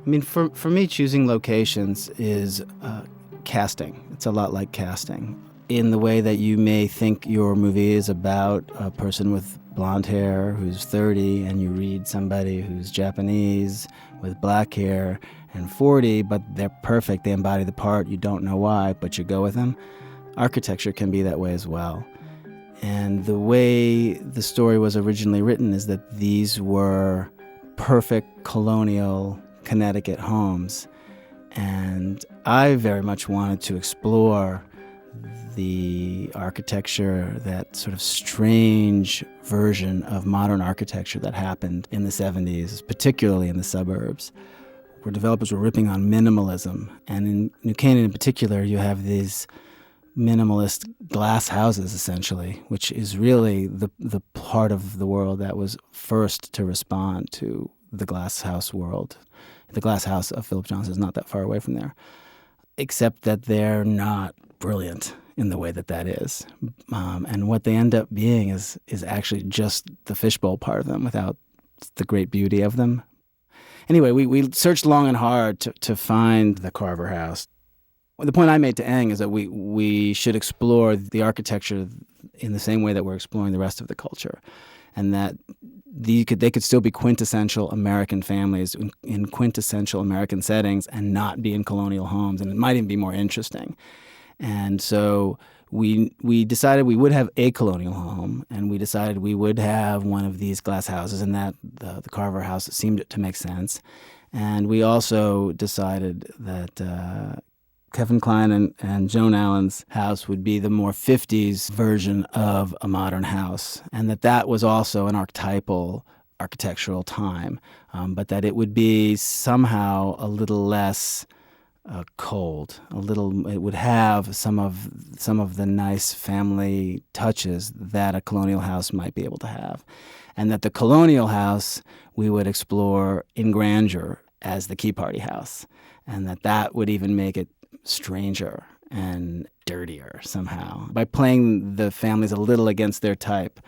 I mean, for me, choosing locations is casting. It's a lot like casting. In the way that you may think your movie is about a person with blonde hair who's 30, and you read somebody who's Japanese with black hair and 40, but they're perfect, they embody the part, you don't know why, but you go with them. Architecture can be that way as well. And the way the story was originally written is that these were perfect colonial Connecticut homes. And I very much wanted to explore the architecture, that sort of strange version of modern architecture that happened in the 70s, particularly in the suburbs, where developers were ripping on minimalism. And in New Canaan in particular, you have these minimalist glass houses, essentially, which is really the part of the world that was first to respond to the glass house world. The glass house of Philip Johnson is not that far away from there, except that they're not brilliant in the way that that is. And what they end up being is actually just the fishbowl part of them without the great beauty of them. Anyway, we searched long and hard to find the Carver House. The point I made to Eng is that we should explore the architecture in the same way that we're exploring the rest of the culture, and that they could still be quintessential American families in quintessential American settings and not be in colonial homes, and it might even be more interesting. And so we decided we would have a colonial home, and we decided we would have one of these glass houses, and that the Carver House seemed to make sense. And we also decided that Kevin Kline and Joan Allen's house would be the more 50s version of a modern house, and that was also an archetypal architectural time, but that it would be somehow a little less cold. It would have some of the nice family touches that a colonial house might be able to have, and that the colonial house we would explore in grandeur as the Key Party house, and that would even make it stranger and dirtier somehow by playing the families a little against their type.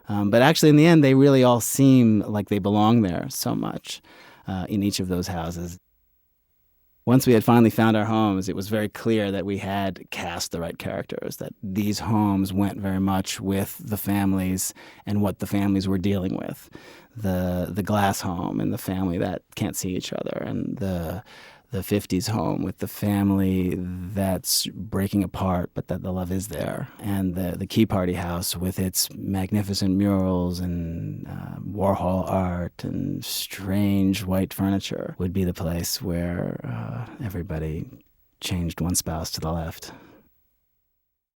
But actually, in the end, they really all seem like they belong there so much in each of those houses. Once we had finally found our homes, it was very clear that we had cast the right characters, that these homes went very much with the families and what the families were dealing with. The glass home and the family that can't see each other, and the 50s home with the family that's breaking apart but that the love is there, and the Key Party house with its magnificent murals and Warhol art and strange white furniture would be the place where everybody changed one spouse to the left.